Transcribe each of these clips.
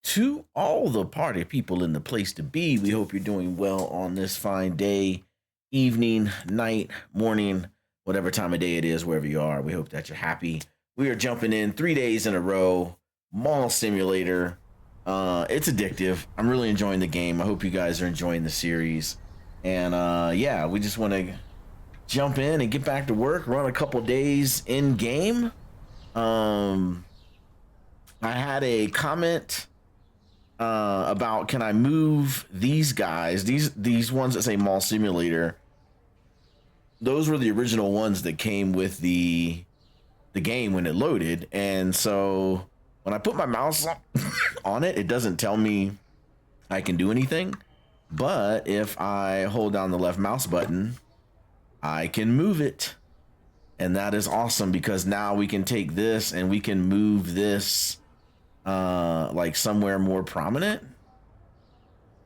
to all the party people in the place to be. We hope you're doing well on this fine day, evening, night, morning, whatever time of day it is, wherever you are. We hope that you're happy. We are jumping in 3 days in a row. Mall Simulator. It's addictive. I'm really enjoying the game. I hope you guys are enjoying the series. And yeah, we just want to jump in and get back to work, run a couple days in game. I had a comment about, can I move these guys, these ones that say Mall Simulator. Those were the original ones that came with the game when it loaded, and so when I put my mouse on it, it doesn't tell me I can do anything. But if I hold down the left mouse button, I can move it. And that is awesome, because now we can take this and we can move this like somewhere more prominent,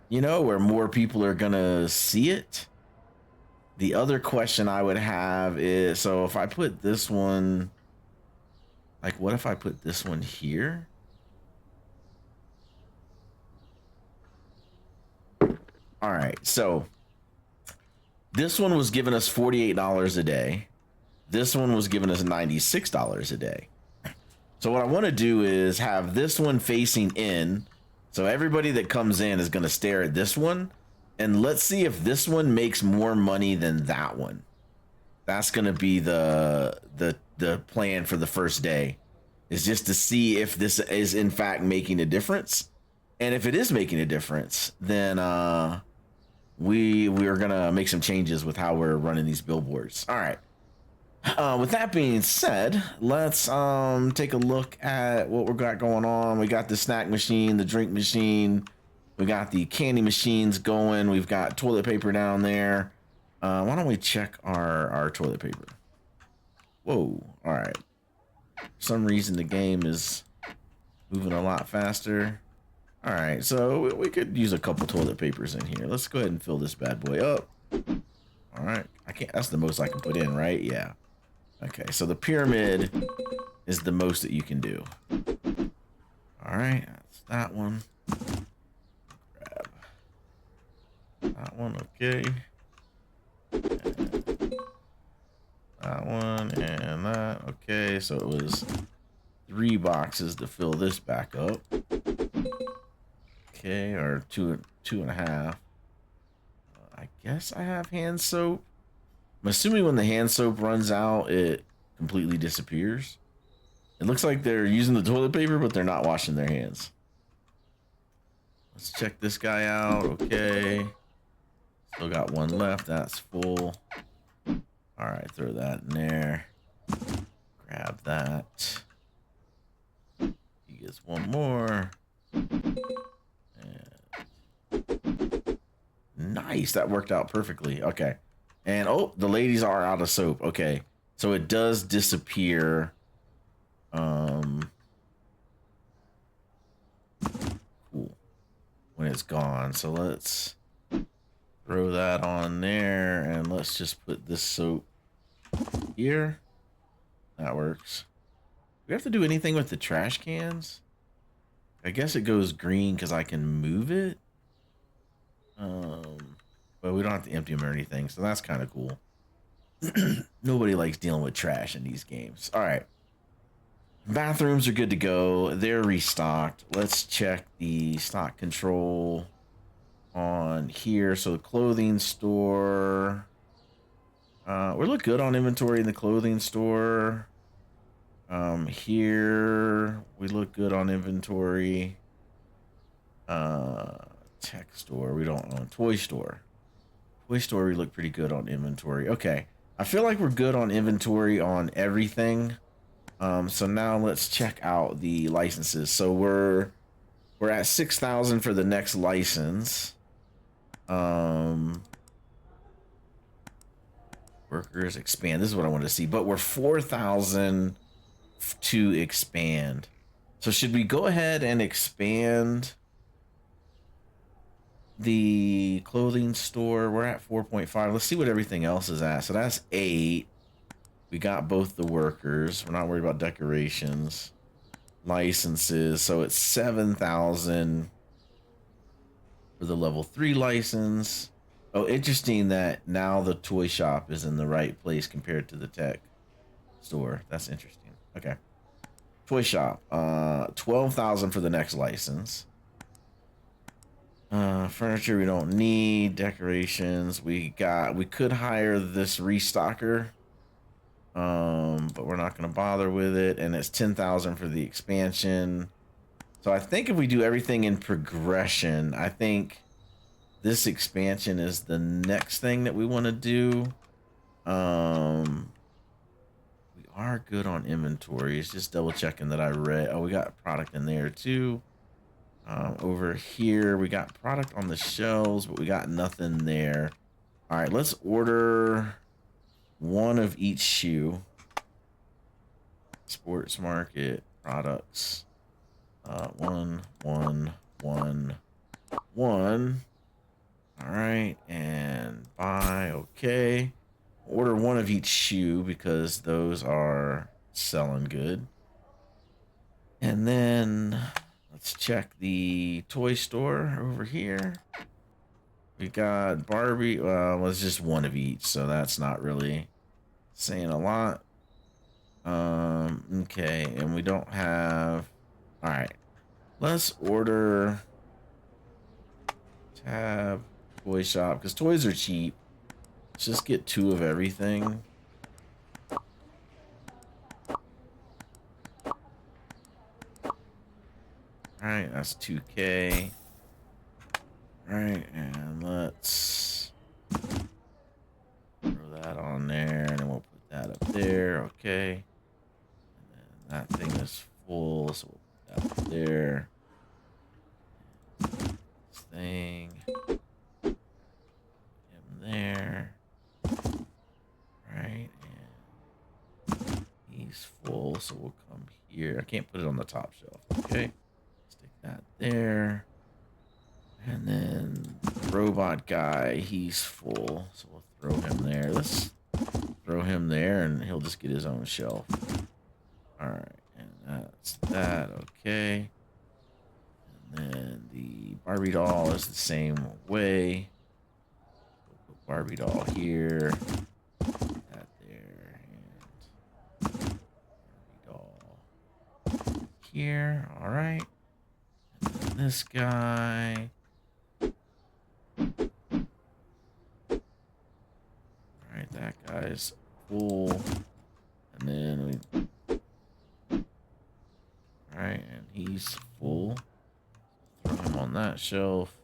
you know, where more people are gonna see it. The other question I would have is, so if I put this one, like, what if I put this one here? All right, so this one was giving us $48 a day. This one was giving us $96 a day. So what I want to do is have this one facing in. So everybody that comes in is going to stare at this one. And let's see if this one makes more money than that one. That's going to be the plan for the first day, is just to see if this is in fact making a difference. And if it is making a difference, then we're going to make some changes with how we're running these billboards. All right. With that being said, let's take a look at what we got going on. We got the snack machine, the drink machine, we got the candy machines going. We've got toilet paper down there. Why don't we check our toilet paper? Whoa! All right. For some reason the game is moving a lot faster. All right, so we could use a couple toilet papers in here. Let's go ahead and fill this bad boy up. All right, I can't. That's the most I can put in, right? Yeah. Okay, so the pyramid is the most that you can do. All right, that's that one. Grab that one, okay. And that one and that, okay. So it was 3 boxes to fill this back up. Okay, or two and a half. I guess I have hand soap. I'm assuming when the hand soap runs out, it completely disappears. It looks like they're using the toilet paper, but they're not washing their hands. Let's check this guy out. Okay. Still got one left. That's full. All right, throw that in there. Grab that. He gets one more. And nice. That worked out perfectly. Okay. And oh, the ladies are out of soap. Okay, so it does disappear. Cool. When it's gone. So let's throw that on there, and let's just put this soap here. That works. Do we have to do anything with the trash cans? I guess it goes green because I can move it. But we don't have to empty them or anything, so that's kind of cool. Nobody likes dealing with trash in these games. All right. Bathrooms are good to go. They're restocked. Let's check the stock control on here. So the clothing store. We look good on inventory in the clothing store. Here we look good on inventory. Tech store, we don't own. Toy store. Toy store, we look pretty good on inventory. Okay, I feel like we're good on inventory on everything. So now let's check out the licenses. So we're at 6,000 for the next license. Workers expand. This is what I want to see. But we're 4,000 to expand. So should we go ahead and expand the clothing store? We're at 4.5. Let's see what everything else is at. So that's 8. We got both the workers. We're not worried about decorations. licenses. So it's 7,000 for the level 3 license. Oh, interesting that now the toy shop is in the right place compared to the tech store. That's interesting. Okay. Toy shop. 12,000 for the next license. Furniture we don't need. Decorations we could hire this restocker. But we're not gonna bother with it, and it's 10,000 for the expansion. So I think if we do everything in progression, I think this expansion is the next thing that we want to do. We are good on inventory. It's just double checking that I read. Oh, we got product in there too. Over here, we got product on the shelves, but we got nothing there. All right, let's order one of each shoe. Sports market products. One. All right, and buy. Okay. Order one of each shoe because those are selling good. And then let's check the toy store over here. We got Barbie. Well, it's just one of each, so that's not really saying a lot. Okay, and we don't have. All right, let's order tab toy shop because toys are cheap. Let's just get 2 of everything. All right, that's 2K. All right, and let's throw that on there, and then we'll put that up there. Okay, and then that thing is full, so we'll put that up there. This thing, him there. Right, and he's full, so we'll come here. I can't put it on the top shelf. Okay, stick that there. And then the robot guy, he's full, so we'll throw him there. Let's throw him there, and he'll just get his own shelf. All right, and that's that. Okay. And then the Barbie doll is the same way. We'll put Barbie doll here. That there, and Barbie doll here. All right. And then this guy. Alright, that guy's full. And then we. Alright, and he's full. Throw him on that shelf.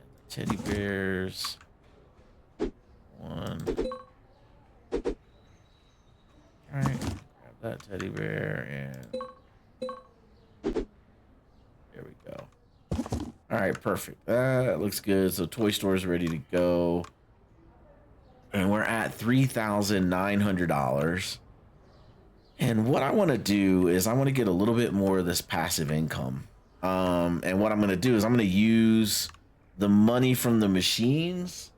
And the teddy bears. One. Alright, grab that teddy bear and. There we go. Alright, perfect. That looks good. So toy store is ready to go. And we're at $3,900. And what I want to do is I want to get a little bit more of this passive income. And what I'm going to do is I'm going to use the money from the machines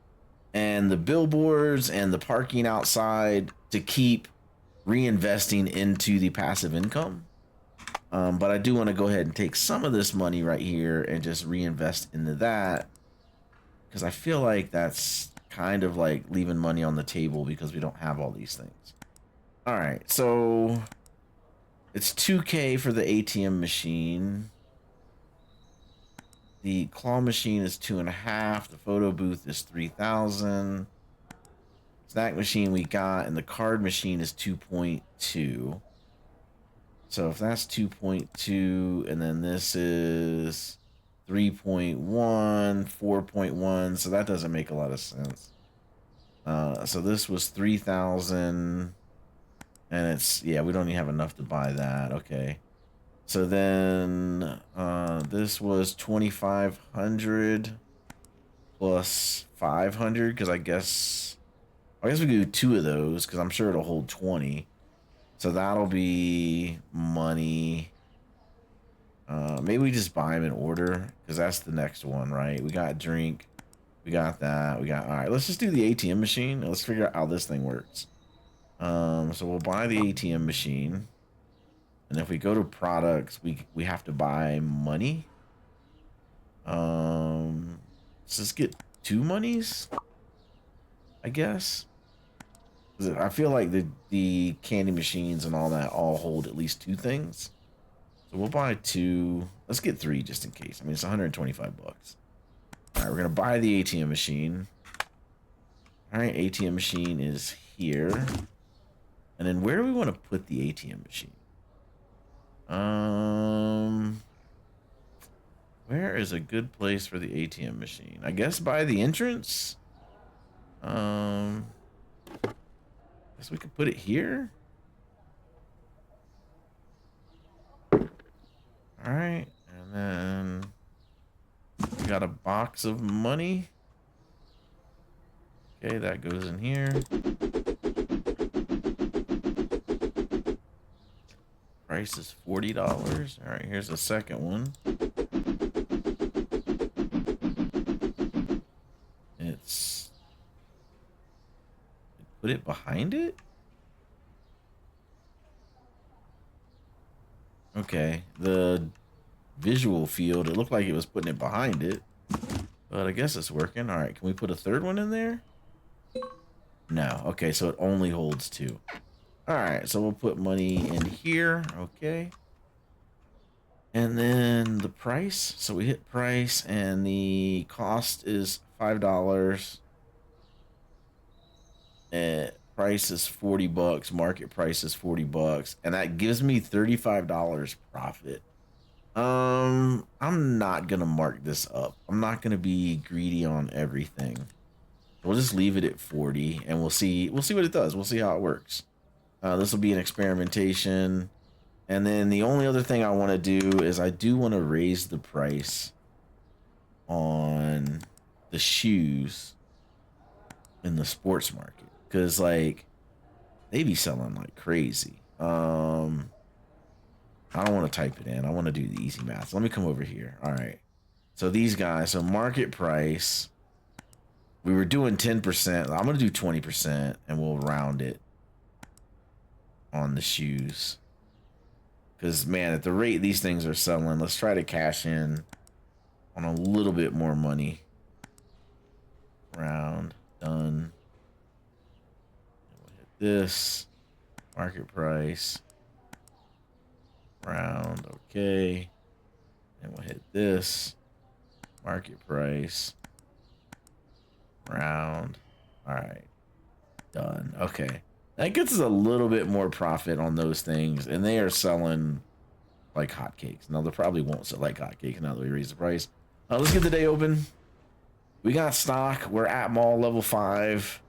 and the billboards and the parking outside to keep reinvesting into the passive income. But I do want to go ahead and take some of this money right here and just reinvest into that, because I feel like that's kind of like leaving money on the table because we don't have all these things. All right, so it's 2K for the ATM machine. The claw machine is 2.5. The photo booth is 3,000. Snack machine we got, and the card machine is 2.2. So if that's 2.2, and then this is 3.1, 4.1, so that doesn't make a lot of sense. So this was 3,000, and it's, yeah, we don't even have enough to buy that. Okay. So then this was 2,500 plus 500, because I guess we could do 2 of those because I'm sure it'll hold 20. So that'll be money. Maybe we just buy them in order because that's the next one, right? We got drink. We got that. All right, let's just do the ATM machine. Let's figure out how this thing works. So we'll buy the ATM machine. And if we go to products, we have to buy money. Let's just get 2 monies, I guess. I feel like the candy machines and all that all hold at least 2 things. So we'll buy 2. Let's get 3 just in case. I mean, it's 125 bucks. All right, we're gonna buy the ATM machine. All right, ATM machine is here. And then where do we want to put the ATM machine? Where is a good place for the ATM machine? I guess by the entrance. Guess we could put it here. All right, and then we got a box of money. Okay, that goes in here. Price is $40. All right, here's the second one. Put it behind it? Okay, the visual field, it looked like it was putting it behind it. But I guess it's working. All right, can we put a third one in there? No. Okay, so it only holds 2. All right, so we'll put money in here. Okay. And then the price. So we hit price, and the cost is $5. Price is 40 bucks. Market price is 40 bucks, and that gives me $35 profit. I'm not gonna mark this up. I'm not gonna be greedy on everything. We'll just leave it at 40, and we'll see what it does. We'll see how it works. This will be an experimentation. And then the only other thing I want to do is I do want to raise the price on the shoes in the sports market, because like they be selling like crazy. I don't want to type it in. I want to do the easy math. Let me come over here. All right, so these guys, so market price, we were doing 10%. I'm gonna do 20%, and we'll round it on the shoes, because man, at the rate these things are selling, let's try to cash in on a little bit more money. Round, done. We'll hit this market price, round, okay, and we'll hit this market price, round. All right, done. Okay, that gets us a little bit more profit on those things, and they are selling like hotcakes. Now they probably won't sell like hotcakes now that we raise the price. Let's get the day open. We got stock. We're at mall level 5.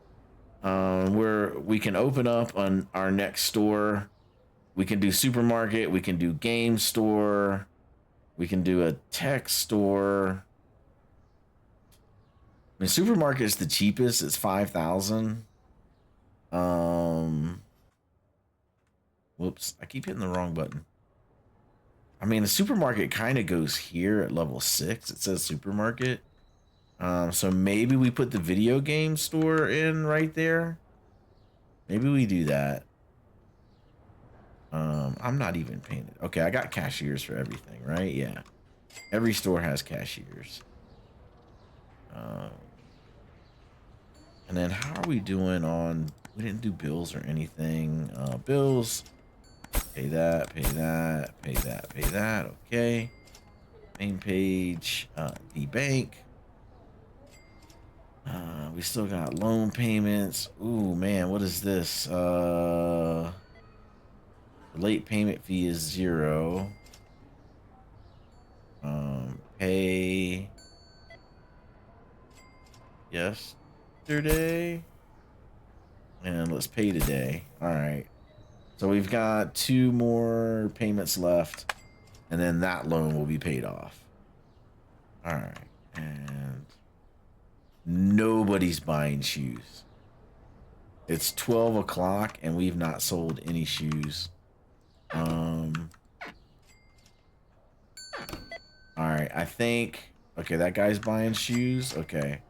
We can open up on our next store. We can do supermarket. We can do game store. We can do a tech store. I mean, supermarket is the cheapest. It's 5,000. Whoops, I keep hitting the wrong button. I mean, the supermarket kind of goes here at level 6. It says supermarket. So maybe we put the video game store in right there. Maybe we do that. I'm not even painted. Okay, I got cashiers for everything, right? Yeah. Every store has cashiers. And then how are we doing on... We didn't do bills or anything. Bills. Pay that, pay that, pay that, pay that. Okay. Main page. The bank. We still got loan payments. Ooh, man, what is this? The late payment fee is 0. Pay yesterday. And let's pay today. All right. So we've got 2 more payments left, and then that loan will be paid off. All right. And nobody's buying shoes. It's 12 o'clock, and we've not sold any shoes. All right. I think... Okay, that guy's buying shoes. Okay.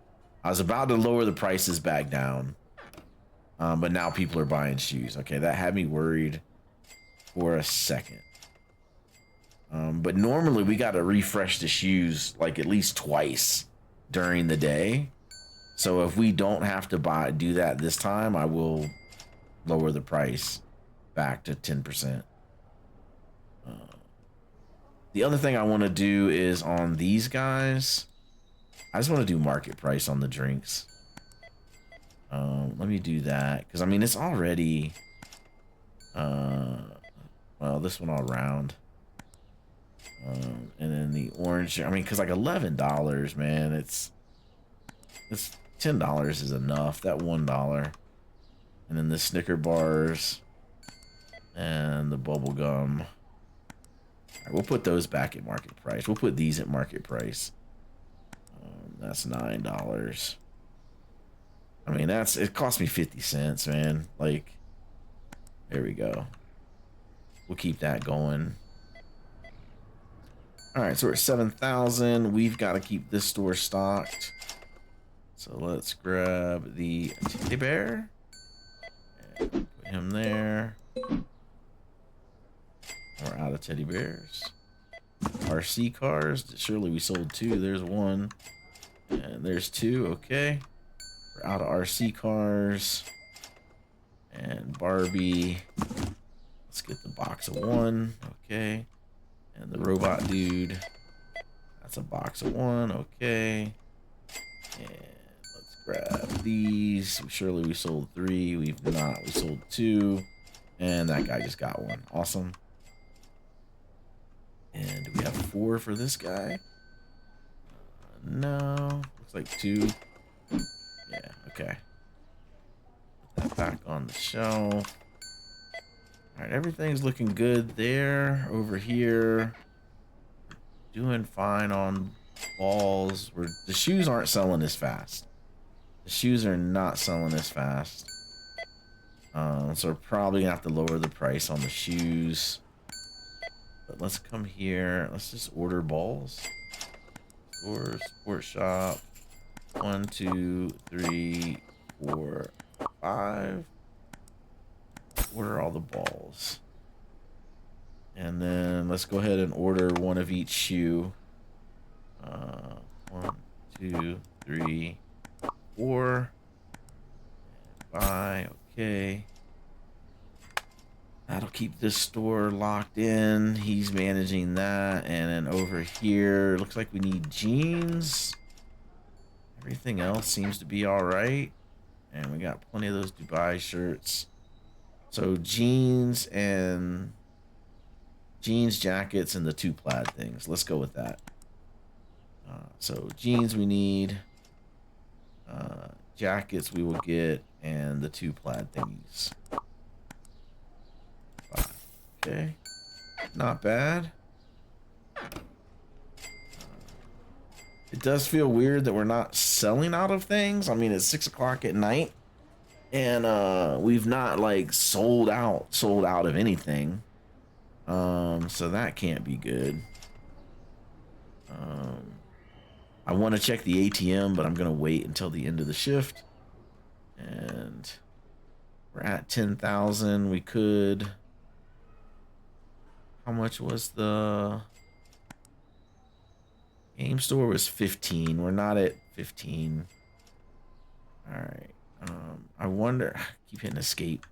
I was about to lower the prices back down. But now people are buying shoes. Okay, that had me worried for a second. But normally we got to refresh the shoes like at least twice during the day. So if we don't have to do that this time, I will lower the price back to 10%. The other thing I want to do is on these guys. I just want to do market price on the drinks. Let me do that because I mean it's already. Well, this one all round. And then the orange. I mean, because like $11, man, it's $10 is enough. That $1, and then the Snicker bars and the bubble gum. All right, we'll put those back at market price. We'll put these at market price. That's $9. I mean, it cost me 50 cents, man. Like, there we go. We'll keep that going. All right, so we're at 7,000. We've got to keep this store stocked. So let's grab the teddy bear. And put him there. We're out of teddy bears. RC cars. Surely we sold 2. There's 1. And there's 2. Okay. We're out of RC cars. And Barbie. Let's get the box of 1. Okay. And the robot dude. That's a box of 1. Okay. And let's grab these. Surely we sold 3. We've not. We sold 2. And that guy just got 1. Awesome. And do we have 4 for this guy? No. Looks like 2. Yeah, okay. Put that back on the shelf. Alright, everything's looking good there. Over here. Doing fine on balls. The shoes aren't selling as fast. The shoes are not selling as fast. So we're probably gonna have to lower the price on the shoes. But let's come here. Let's just order balls. Store, sport shop. 1, 2, 3, 4, 5. Order all the balls. And then let's go ahead and order 1 of each shoe. 1, 2, 3, 4. And buy. Okay. That'll keep this store locked in. He's managing that. And then over here, looks like we need jeans. Everything else seems to be all right. And we got plenty of those Dubai shirts. So jeans, jackets, and the 2 plaid things. Let's go with that. So jeans we need. Jackets we will get. And the 2 plaid thingies. Okay. Not bad. It does feel weird that we're not selling out of things. I mean, it's 6 o'clock at night. And we've not like sold out of anything. So that can't be good. I want to check the ATM, but I'm gonna wait until the end of the shift. And we're at 10,000. We could. How much was the game store? Was 15. We're not at 15. All right. I wonder. Keep hitting escape.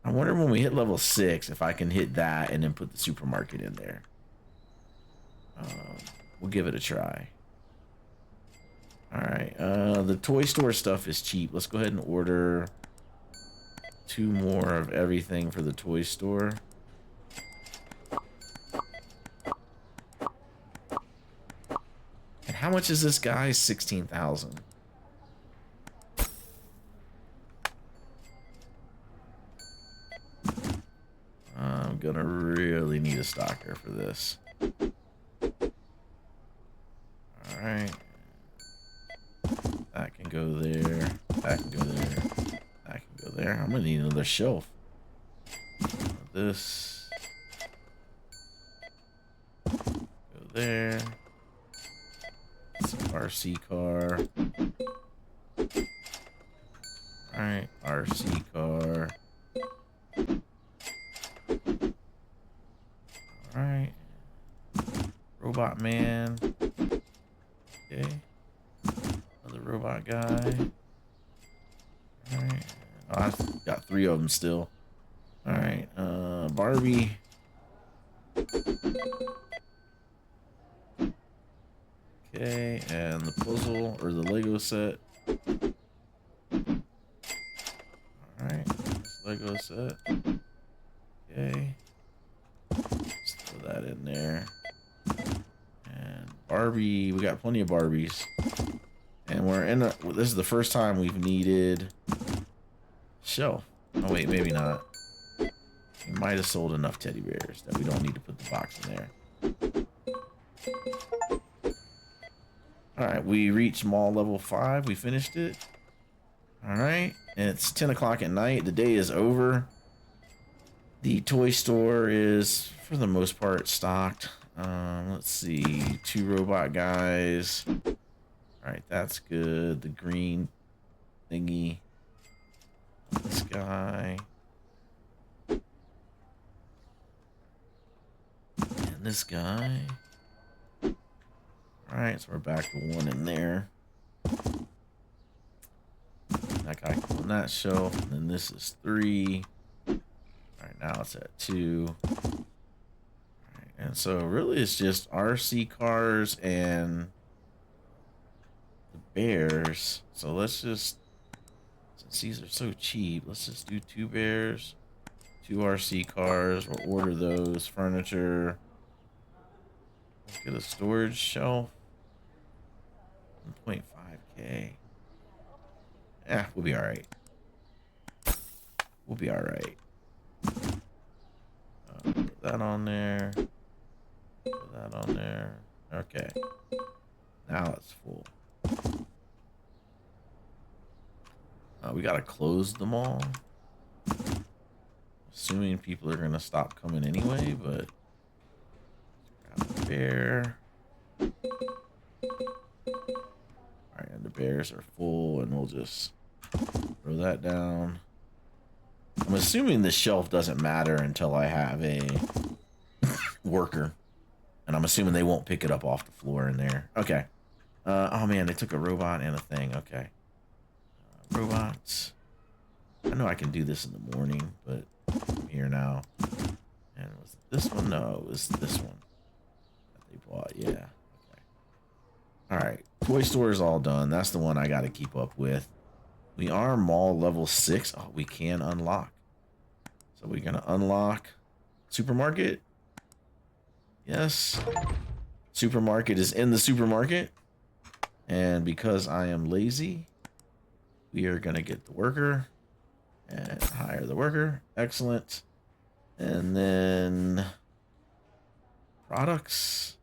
I wonder when we hit level 6 if I can hit that and then put the supermarket in there. We'll give it a try. All right. The toy store stuff is cheap. Let's go ahead and order 2 more of everything for the toy store. And how much is this guy? 16,000. I'm gonna really need a stocker for this. Alright. That can go there. That can go there. That can go there. I'm gonna need another shelf. This. Go there. RC car. Alright, RC car. Alright. Robot man. Okay. Another robot guy. Alright. Oh, I've got 3 of them still. Alright. Barbie. Okay, and the puzzle or the Lego set. Alright, Lego set. Okay. Let's throw that in there. And Barbie, we got plenty of Barbies. And we're in a, this is the first time we've needed shelf. Oh wait, maybe not. We might have sold enough teddy bears that we don't need to put the box in there. Alright, we reached mall level 5. We finished it. Alright, and it's 10 o'clock at night. The day is over. The toy store is, for the most part, stocked. Let's see. 2 robot guys. Alright, that's good. The green thingy. This guy. And this guy. Alright, so we're back to 1 in there. That guy on that shelf. And then this is 3. Alright, now it's at 2. Alright, and so really it's just RC cars and the bears. So let's just, since these are so cheap, let's just do 2 bears, 2 RC cars. We'll order those. Furniture. Let's get a storage shelf. 1.5K. Yeah, we'll be alright. We'll be alright. Put that on there. Put that on there. Okay. Now it's full. We gotta close them all. Assuming people are gonna stop coming anyway, but grab a bear. Alright, and the bears are full, and we'll just throw that down. I'm assuming the shelf doesn't matter until I have a worker. And I'm assuming they won't pick it up off the floor in there. Okay. Oh man, they took a robot and a thing. Okay. Robots. I know I can do this in the morning, but I'm here now. And was it this one? No, it was this one that they bought. Yeah. Okay. Alright. Toy store is all done. That's the one I got to keep up with. We are mall level 6. Oh, we can unlock. So we're going to unlock supermarket. Yes. Supermarket is in the supermarket. And because I am lazy, we are going to get the worker and hire the worker. Excellent. And then products.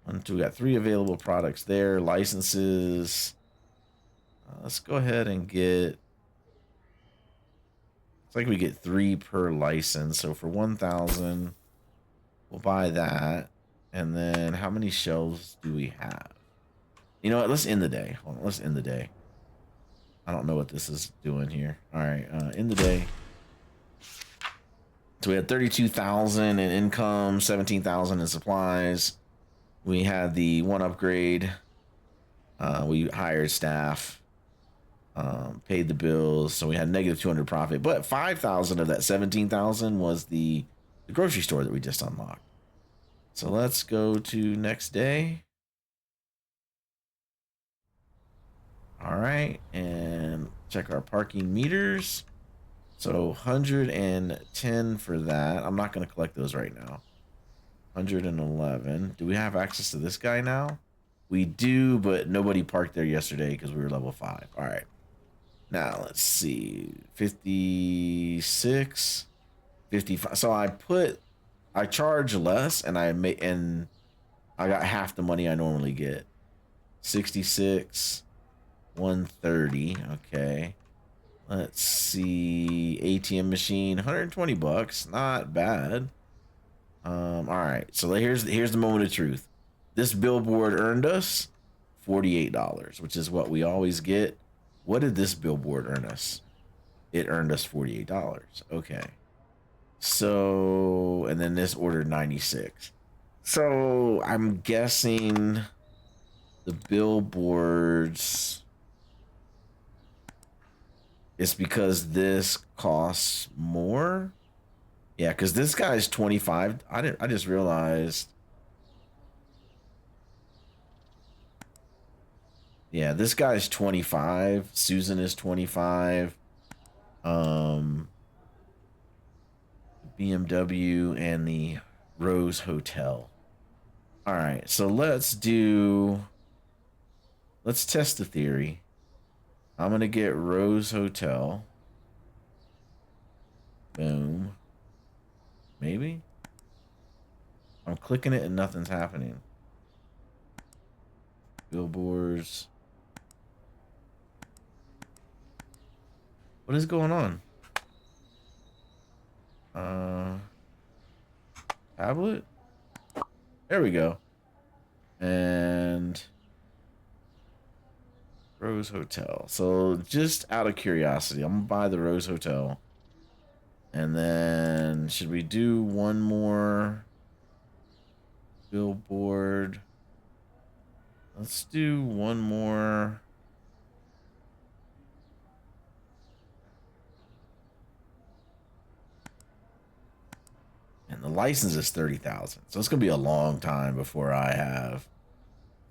We got 3 available products there. Licenses. Let's go ahead and get, it's like we get 3 per license. So for 1,000, we'll buy that. And then how many shelves do we have? You know what? Let's end the day. Hold on, let's end the day. I don't know what this is doing here. All right, end the day. So we had 32,000 in income, 17,000 in supplies. We had the 1 upgrade. We hired staff. Paid the bills, so we had negative 200 profit, but 5,000 of that 17,000 was the grocery store that we just unlocked. So let's go to next day. All right, and check our parking meters. So 110 for that. I'm not going to collect those right now. 111. Do we have access to this guy now? We do, but nobody parked there yesterday because we were level 5. All right. Now let's see, 56, 55. So I charge less, and I got half the money I normally get. 66, 130. Okay. Let's see, ATM machine, 120 bucks. Not bad. All right. So here's the moment of truth. This billboard earned us $48, which is what we always get. What did this billboard earn us? It earned us $48. Okay. So, and then this ordered 96. So I'm guessing the billboards is because this costs more. Yeah, because this guy's 25. I just realized. Yeah, this guy's 25. Susan is 25. Um, BMW and the Rose Hotel. All right, so let's test the theory. I'm gonna get Rose Hotel. Boom. Maybe? I'm clicking it and nothing's happening. Billboards. What is going on? Uh, Tablet? There we go. And Rose Hotel. So just out of curiosity, I'm gonna buy the Rose Hotel. And then should we do one more billboard? Let's do one more. And the license is 30,000. So it's gonna be a long time before I have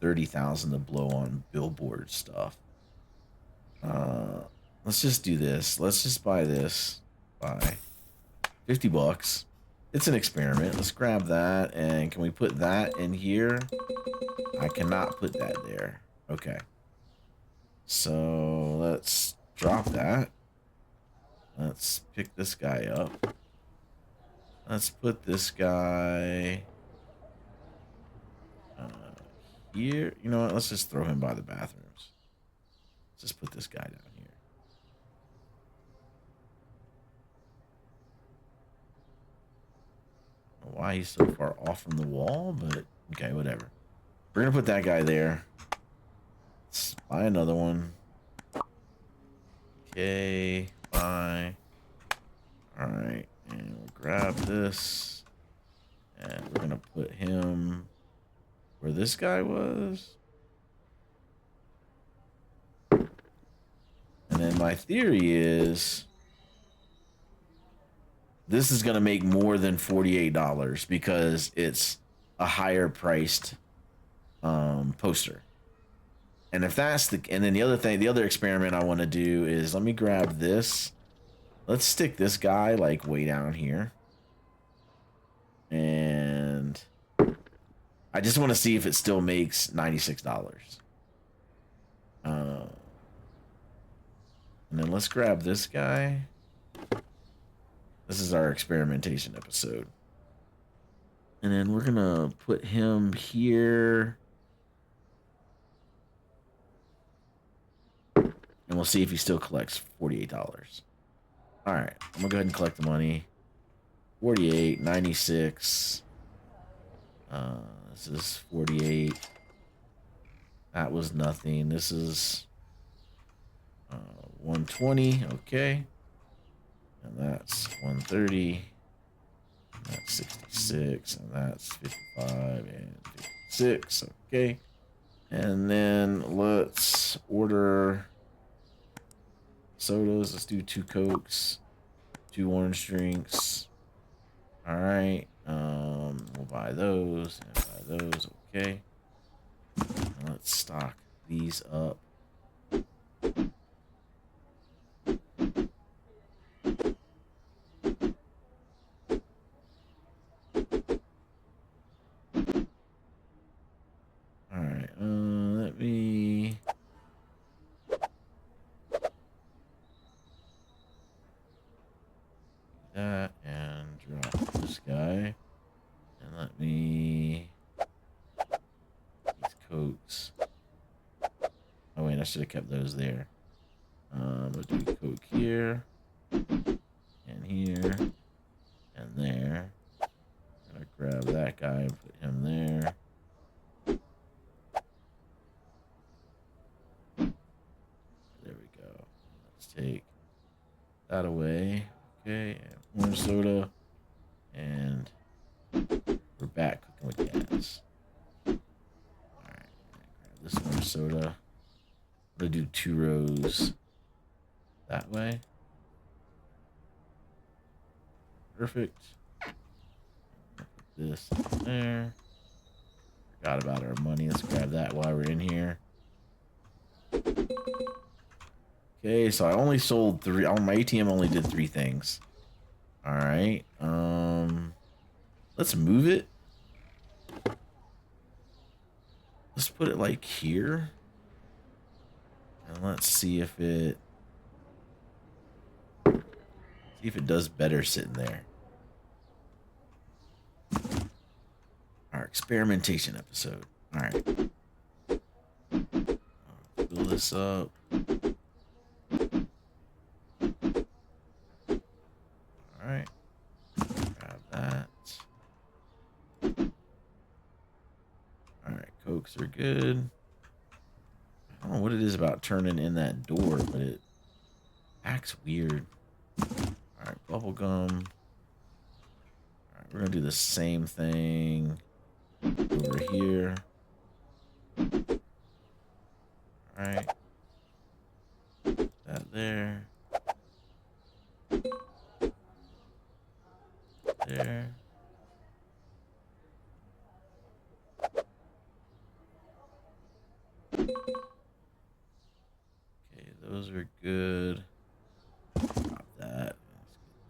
30,000 to blow on billboard stuff. Let's just do this. Let's just buy this. Buy $50. It's an experiment. Let's grab that. And can we put that in here? I cannot put that there. Okay. So let's drop that. Let's pick this guy up. Let's put this guy here. You know what? Let's just throw him by the bathrooms. Let's just put this guy down here. I don't know why he's so far off from the wall, but okay, whatever. We're gonna put that guy there. Let's buy another one. Okay, buy. All right, and we'll grab this, and we're gonna put him where this guy was. And then my theory is this is gonna make more than $48 because it's a higher priced poster. And if that's and then the other thing, the other experiment I want to do is let me grab this. Let's stick this guy like way down here. And I just want to see if it still makes $96. And then let's grab this guy. This is our experimentation episode. And then we're going to put him here. And we'll see if he still collects $48. All right, I'm gonna go ahead and collect the money. 48, 96. This is 48. That was nothing. This is 120. Okay, and that's 130. And that's 66, and that's 55 and 56. Okay, and then let's order sodas. Let's do 2 Cokes, 2 orange drinks. All right. We'll buy those and buy those. Okay. Now let's stock these up. All right. Let me. That and drop this guy, and let me these Cokes. Oh wait, I should have kept those there. We'll do Coke here and here and there. Gonna grab that guy and put him there. There we go. Let's take that away. Okay, and orange soda, and we're back cooking with gas. Alright, grab this more soda. I'm gonna do 2 rows that way. Perfect. Put this there. Forgot about our money. Let's grab that while we're in here. Okay, so I only sold 3. On my ATM only did 3 things. Alright. Let's move it. Let's put it like here. And let's see if it does better sitting there. Our experimentation episode. All right. Fill this up. All right. Grab that. All right. Cokes are good. I don't know what it is about turning in that door, but it acts weird. All right. Bubble gum. All right. We're going to do the same thing over here. All right. That there. There. Okay, those are good. Drop that.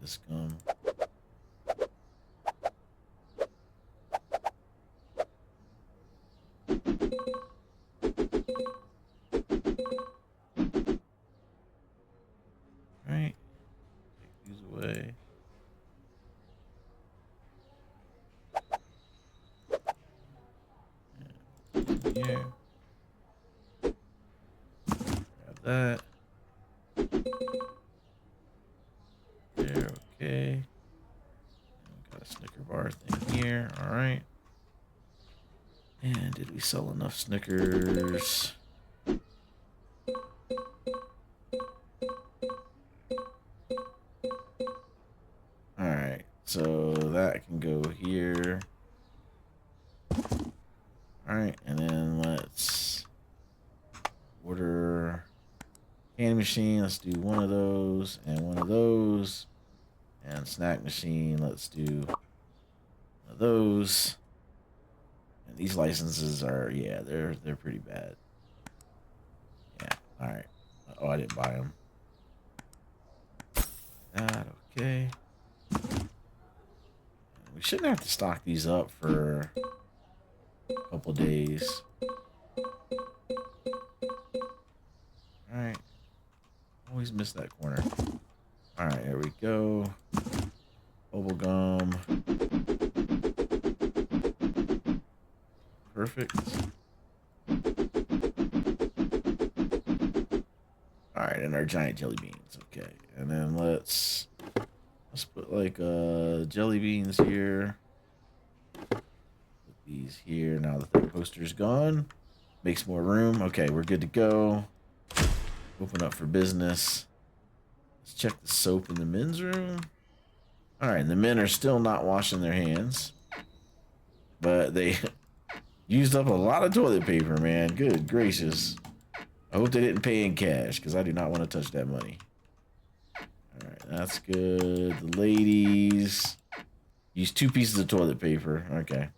Let's get this gum. Right. Take these away. Here. Grab that. There, okay. Got a Snicker bar thing here. Alright. And did we sell enough Snickers? Alright, so that can go here. Alright, and then let's order candy machine. Let's do one of those and one of those. And snack machine, let's do one of those. And these licenses are, yeah, they're pretty bad. Yeah, alright. Oh, I didn't buy them. That, okay. We shouldn't have to stock these up for a couple days. Alright. Always miss that corner. Alright, there we go. Bubble gum. Perfect. Alright, and our giant jelly beans. Okay. And then let's put like jelly beans here. Put these here. Now that the poster's gone. Makes more room. Okay, we're good to go. Open up for business. Let's check the soap in the men's room. Alright, the men are still not washing their hands. But they used up a lot of toilet paper, man. Good gracious. I hope they didn't pay in cash, because I do not want to touch that money. Alright, that's good. The ladies use 2 pieces of toilet paper. Okay.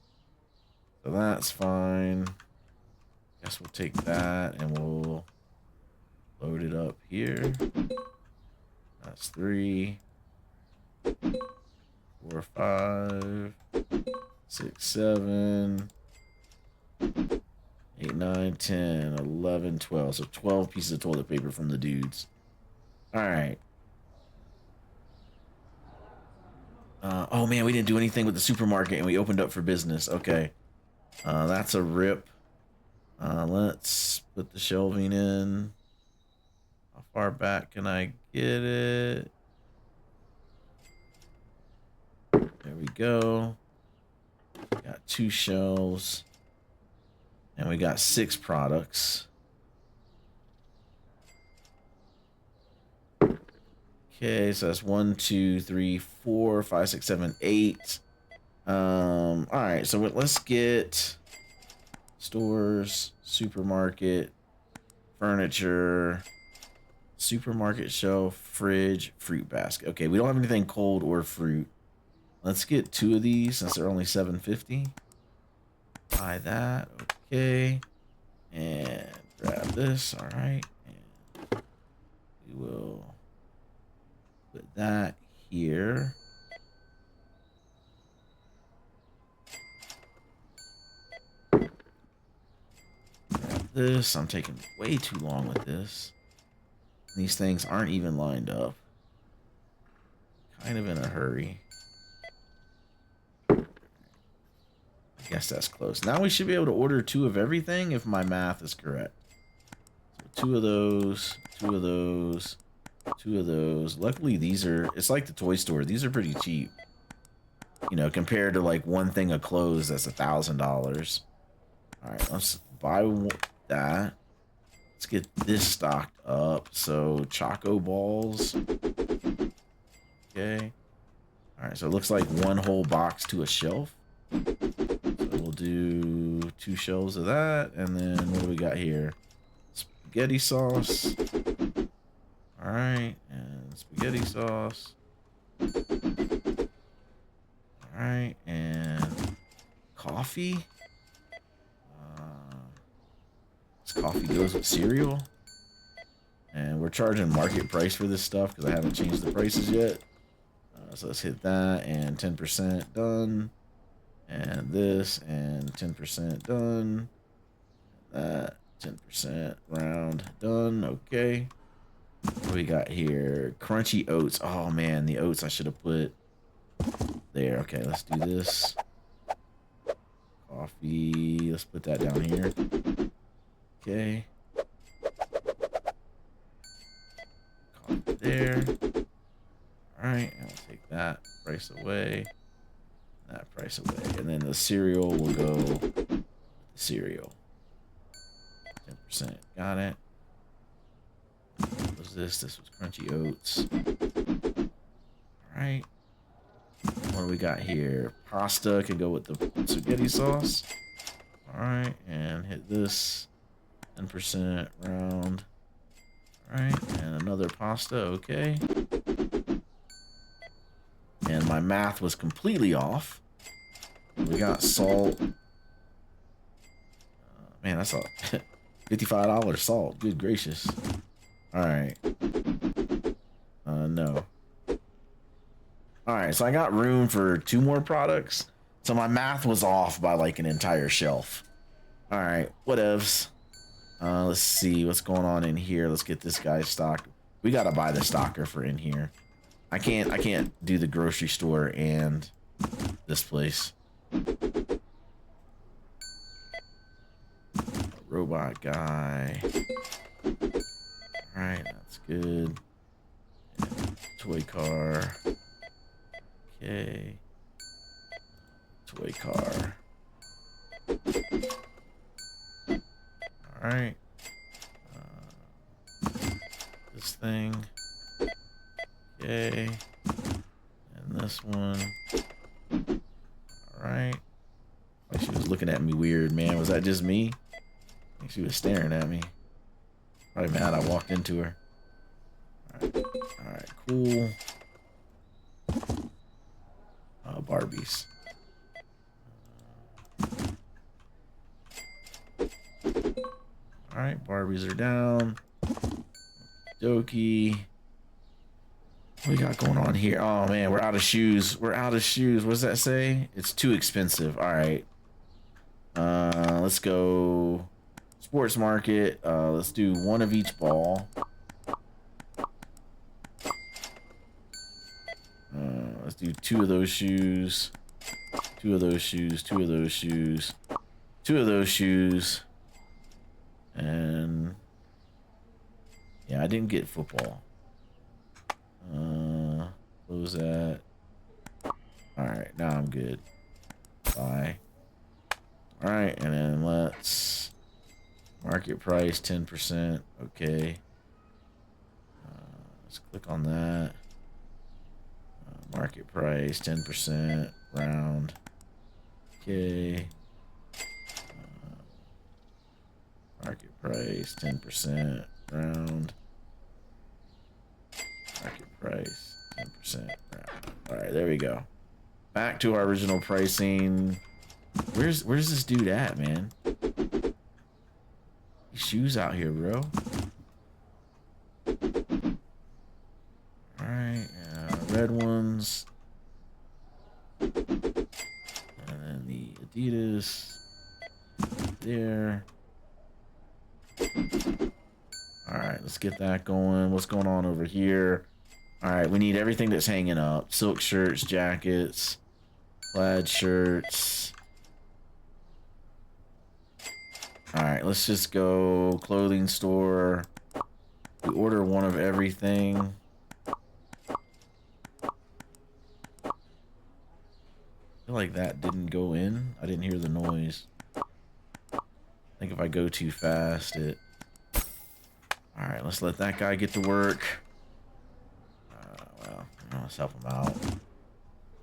So that's fine. Guess we'll take that and we'll load it up here. That's 3, 4, 5, 6, 7, 8, 9, 10, 11, 12. So 12 pieces of toilet paper from the dudes. Alright. Oh man, we didn't do anything with the supermarket and we opened up for business. Okay. That's a rip. Let's put the shelving in. How far back can I get it? There we go. Got 2 shelves. And we got 6 products. Okay, so that's 1, 2, 3, 4, 5, 6, 7, 8. All right, so let's get stores, supermarket, furniture, supermarket shelf, fridge, fruit basket. Okay, we don't have anything cold or fruit. Let's get 2 of these since they're only 750. Buy that. Okay. And grab this. All right. And we will put that here. Grab this. I'm taking way too long with this. These things aren't even lined up. Kind of in a hurry. I guess that's close. Now we should be able to order 2 of everything if my math is correct. So 2 of those, 2 of those, 2 of those. Luckily, these are, it's like the toy store. These are pretty cheap. You know, compared to like one thing of clothes that's $1,000. All right, let's buy that. Let's get this stocked up. So Choco Balls. Okay. All right, so it looks like one whole box to a shelf. So we'll do 2 shelves of that. And then what do we got here? Spaghetti sauce. All right, and spaghetti sauce. All right, and coffee. This coffee goes with cereal. And we're charging market price for this stuff because I haven't changed the prices yet. So let's hit that and 10% done. And this and 10% done. That 10% round done. Okay. What do we got here? Crunchy oats. Oh man, the oats I should have put there. Okay, let's do this. Coffee. Let's put that down here. Okay. Coffee there. Alright, and we'll take that price away. That price away. And then the cereal will go with the cereal. 10%. Got it. What was this? This was crunchy oats. Alright. What do we got here? Pasta can go with the spaghetti sauce. Alright, and hit this. 10% round. Alright, and another pasta. Okay. And my math was completely off. We got salt. Man, that's a $55 salt. Good gracious. Alright. No. Alright, so I got room for 2 more products. So my math was off by like an entire shelf. Alright, whatevs. Let's see what's going on in here. Let's get this guy stocked. We gotta buy the stocker for in here. I can't do the grocery store and this place. Robot guy. Alright, that's good. And toy car. Okay. Toy car. Alright. This thing. Okay. And this one. Alright. Like she was looking at me weird, man. Was that just me? I think she was staring at me. Probably mad I walked into her. Alright, cool. Barbies. Alright, Barbies are down. Dokey. What we got going on here? Oh man, we're out of shoes. We're out of shoes. What does that say? It's too expensive. Alright. Let's go sports market. Let's do 1 of each ball. Let's do 2 of those shoes. 2 of those shoes. 2 of those shoes. 2 of those shoes. And yeah, I didn't get football. Close that. Alright, now I'm good. Bye. Alright, and then let's market price 10%. Okay. Let's click on that. Market price 10% round. 10K. Market price, 10%. Round. Market price, 10%. Round. Alright, there we go. Back to our original pricing. Where's this dude at, man? These shoes out here, bro. Alright, red ones. And then the Adidas. There. Alright, let's get that going. What's going on over here? Alright, we need everything that's hanging up. Silk shirts, jackets, plaid shirts. Alright, let's just go clothing store. We order one of everything. I feel like that didn't go in. I didn't hear the noise. I think if I go too fast, it... Alright, let's let that guy get to work. Well, let's help him out.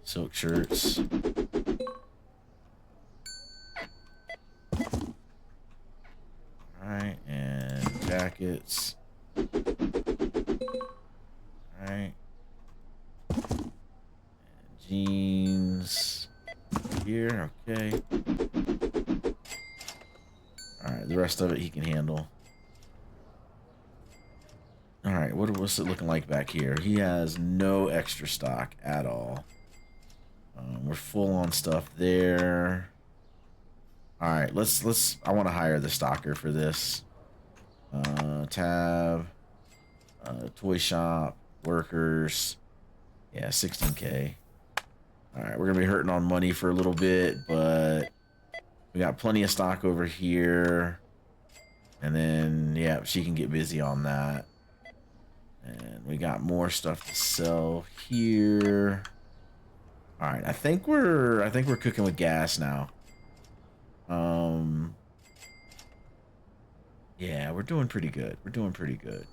Silk shirts. Alright, and jackets. Alright. And jeans. Here, okay. Alright, the rest of it he can handle. Alright, what's it looking like back here? He has no extra stock at all. We're full on stuff there. Alright, I want to hire the stocker for this. Tab. Toy shop. Workers. Yeah, 16K. Alright, we're going to be hurting on money for a little bit, but we got plenty of stock over here. And then, yeah, she can get busy on that. And we got more stuff to sell here. All right, I think we're cooking with gas now. Yeah, we're doing pretty good. We're doing pretty good.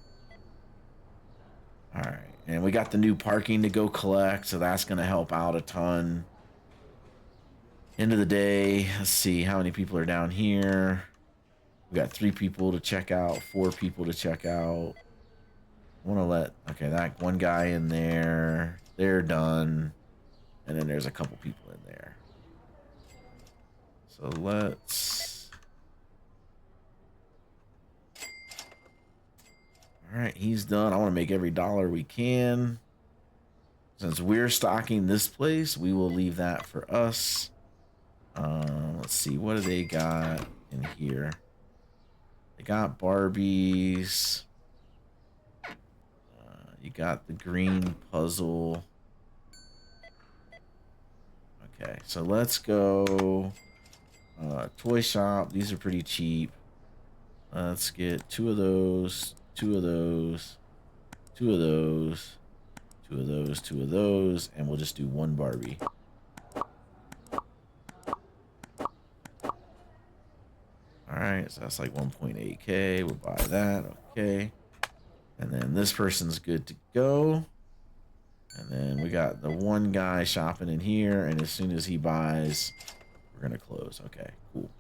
All right, and we got the new parking to go collect, so that's gonna help out a ton. End of the day, let's see how many people are down here. We got 3 people to check out, 4 people to check out. I want to okay, that one guy in there, they're done. And then there's a couple people in there. So let's... Alright, he's done. I want to make every dollar we can. Since we're stocking this place, we will leave that for us. Let's see, what do they got in here? They got Barbies. You got the green puzzle. Okay, so let's go. Toy shop. These are pretty cheap. Let's get 2 of those, 2 of those, 2 of those, 2 of those, 2 of those, and we'll just do 1 Barbie. Alright, so that's like 1.8K. We'll buy that. Okay. And then this person's good to go. And then we got the one guy shopping in here. And as soon as he buys, we're going to close. Okay, cool.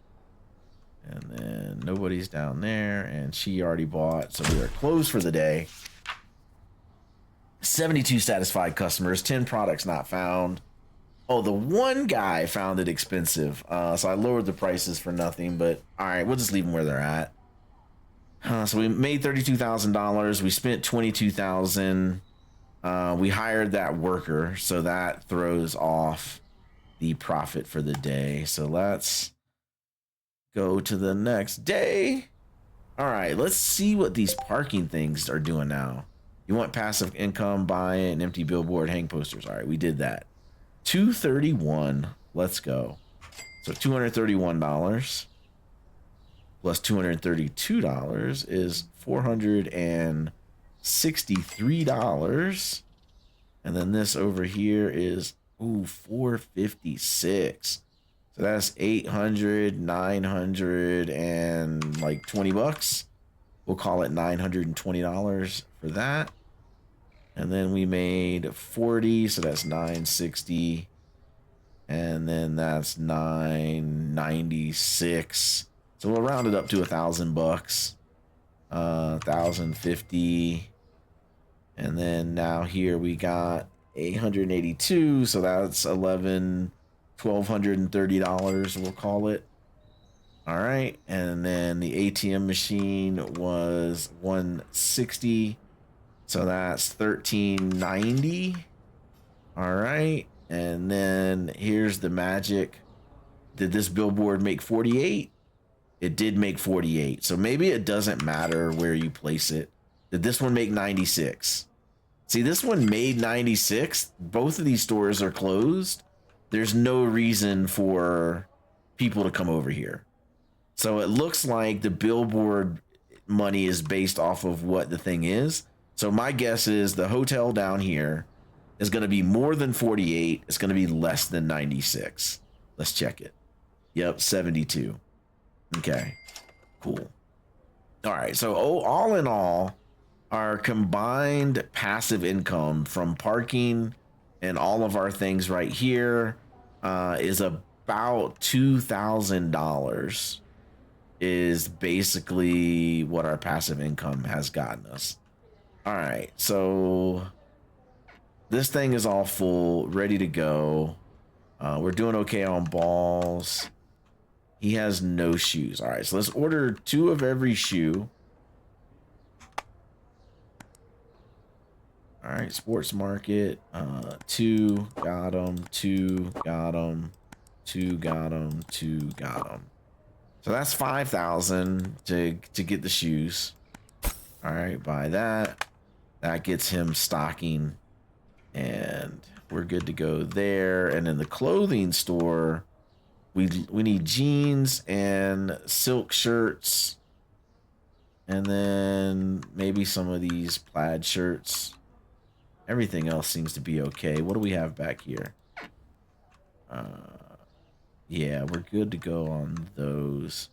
And then nobody's down there. And she already bought. So we are closed for the day. 72 satisfied customers. 10 products not found. Oh, the one guy found it expensive. So I lowered the prices for nothing. But all right, we'll just leave them where they're at. So we made $32,000. We spent $22,000. We hired that worker, so that throws off the profit for the day. So let's go to the next day. All right, let's see what these parking things are doing now. You want passive income, buy an empty billboard, hang posters. All right, we did that. $231. Let's go. So $231. Plus $232 is $463. And then this over here is $456. So that's 800, 900, and like 20 bucks. We'll call it $920 for that. And then we made 40, so that's 960. And then that's 996. So we'll round it up to $1,000. 1,050. And then now here we got 882. So that's $1,230, we'll call it. All right. And then the ATM machine was 160. So that's 1390. All right. And then here's the magic. Did this billboard make 48? It did make 48. So maybe it doesn't matter where you place it. Did this one make 96? See, this one made 96. Both of these stores are closed. There's no reason for people to come over here. So it looks like the billboard money is based off of what the thing is. So my guess is the hotel down here is going to be more than 48. It's going to be less than 96. Let's check it. Yep, 72. Okay, cool. All right, so all in all, our combined passive income from parking and all of our things right here is about $2,000 is basically what our passive income has gotten us. All right, so this thing is all full, ready to go. We're doing okay on balls. He has no shoes. All right, so let's order 2 of every shoe. All right, sports market. 2 got him. 2 got him. 2 got him. 2 got him. So that's 5,000 to get the shoes. All right, buy that. That gets him stocking, and we're good to go there. And in the clothing store, we need jeans and silk shirts, and then maybe some of these plaid shirts. Everything else seems to be okay. What do we have back here? Yeah, we're good to go on those.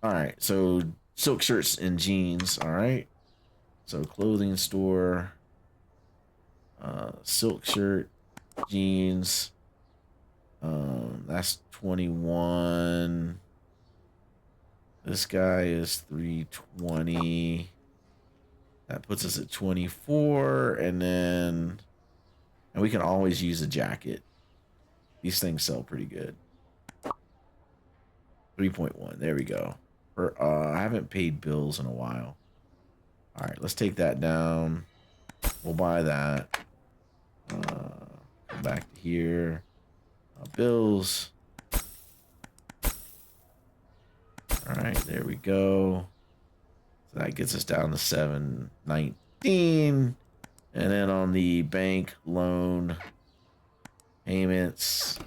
All right, so silk shirts and jeans. All right, so clothing store, silk shirt, jeans. That's 21. This guy is 320. That puts us at 24, and we can always use a jacket. These things sell pretty good. 3.1. There we go. I haven't paid bills in a while. All right, let's take that down. We'll buy that. Come back to here. Bills. All right, there we go. So that gets us down to 719. And then on the bank loan payments,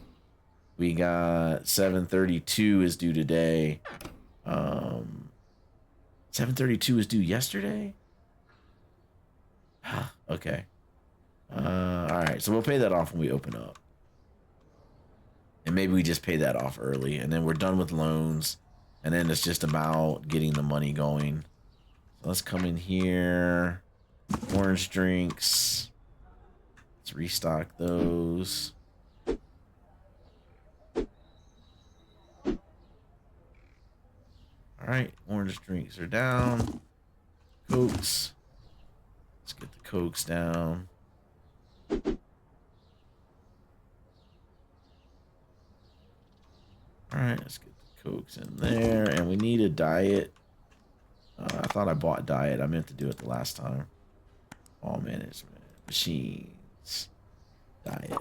we got 732 is due today. 732 is due yesterday? Okay. All right, so we'll pay that off when we open up. And maybe we just pay that off early, and then we're done with loans, and then it's just about getting the money going. So let's come in here. Orange drinks. Let's restock those. All right, orange drinks are down. Cokes. Let's get the Cokes down. All right, let's get the Cokes in there, and we need a diet. I thought I bought diet. I meant to do it the last time. All management, machines, diet.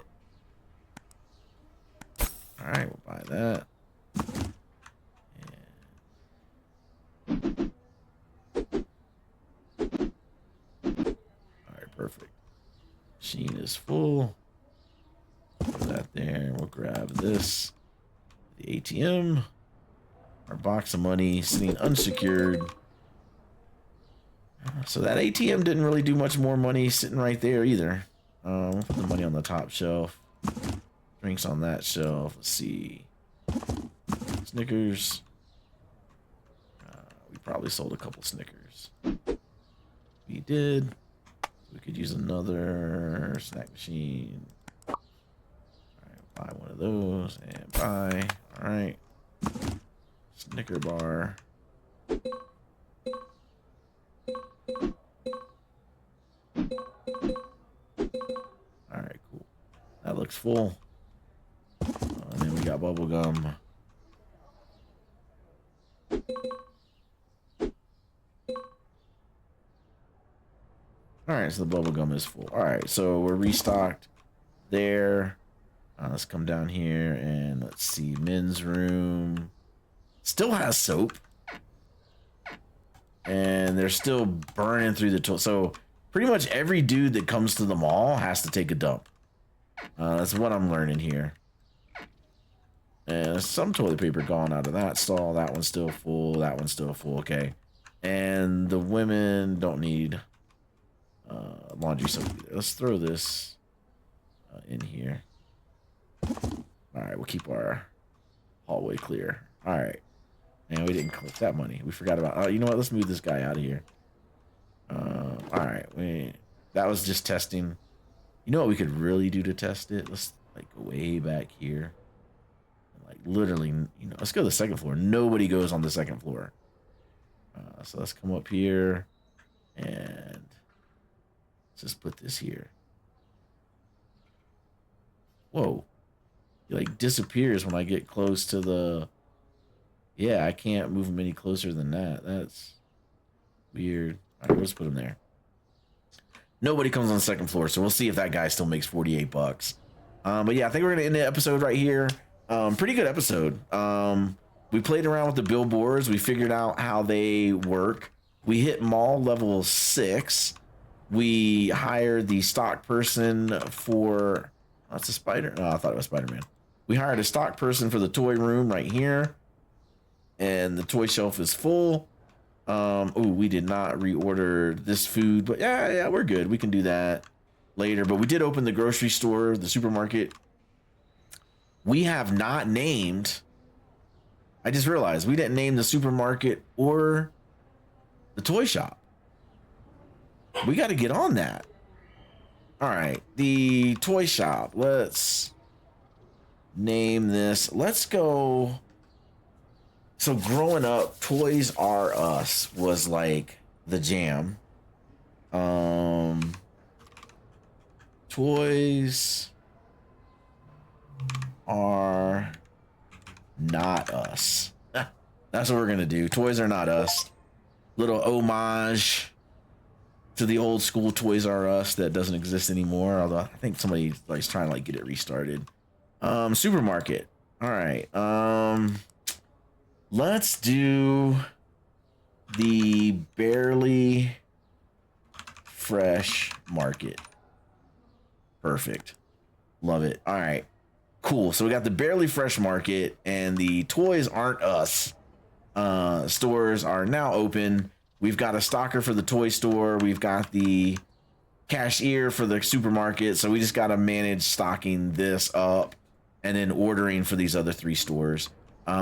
All right, we'll buy that. All right, perfect. Machine is full. Put that there. We'll grab this. The ATM. Our box of money sitting unsecured. So that ATM didn't really do much more money sitting right there either. We'll put the money on the top shelf. Drinks on that shelf. Let's see. Snickers. We probably sold a couple Snickers. We did. We could use another snack machine. All right, buy one of those and buy. All right. Snicker bar. All right, cool. That looks full. And then we got bubble gum. All right, so the bubble gum is full. All right, so we're restocked there. Let's come down here and let's see. Men's room still has soap, and they're still burning through the toilet. So pretty much every dude that comes to the mall has to take a dump. That's what I'm learning here. And some toilet paper gone out of that stall. That one's still full. That one's still full. Okay, and the women don't need laundry soap either. Let's throw this in here. All right, we'll keep our hallway clear. All right, and we didn't collect that money. We forgot about. Oh, you know what? Let's move this guy out of here. All right, that was just testing. You know what we could really do to test it? Let's like go way back here. Like literally, you know, let's go to the second floor. Nobody goes on the second floor. So let's come up here and let's just put this here. Whoa. It like disappears when I get close to the... Yeah, I can't move him any closer than that. That's weird. All right, let's put him there. Nobody comes on the second floor, so we'll see if that guy still makes 48 bucks. But yeah, I think we're gonna end the episode right here. Pretty good episode. We played around with the billboards. We figured out how they work. We hit mall level 6. We hired the stock person for... That's a spider? Oh, I thought it was Spider-Man. We hired a stock person for the toy room right here. And the toy shelf is full. Oh, we did not reorder this food. But yeah, we're good. We can do that later. But we did open the grocery store, the supermarket. We have not named... I just realized we didn't name the supermarket or the toy shop. We got to get on that. All right, the toy shop. Let's name this. Let's go. So growing up, Toys R Us was like the jam. Toys are not us. That's what we're gonna do. Toys are not us. Little homage to the old school Toys R Us that doesn't exist anymore. Although I think somebody is trying to like get it restarted. Supermarket. All right. Let's do the barely fresh market. Perfect. Love it. All right. Cool. So we got the barely fresh market and the Toys Aren't Us stores are now open. We've got a stocker for the toy store. We've got the cashier for the supermarket. So we just got to manage stocking this up and then ordering for these other 3 stores.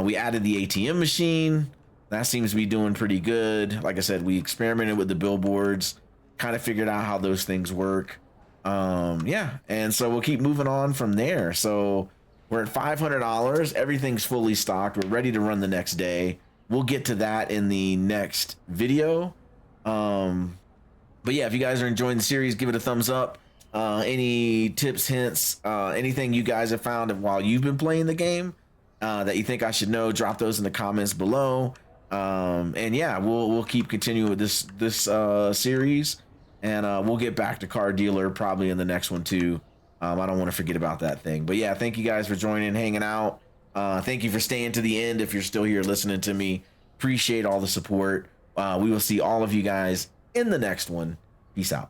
We added the ATM machine. That seems to be doing pretty good. Like I said, we experimented with the billboards, kind of figured out how those things work. Yeah, and so we'll keep moving on from there. So we're at $500. Everything's fully stocked. We're ready to run the next day. We'll get to that in the next video. But yeah, if you guys are enjoying the series, give it a thumbs up. Any tips, hints, anything you guys have found while you've been playing the game that you think I should know, drop those in the comments below. And yeah, we'll keep continuing with this series. And we'll get back to Car Dealer probably in the next one too. I don't want to forget about that thing. But yeah, thank you guys for joining, hanging out. Thank you for staying to the end if you're still here listening to me. Appreciate all the support. We will see all of you guys in the next one. Peace out.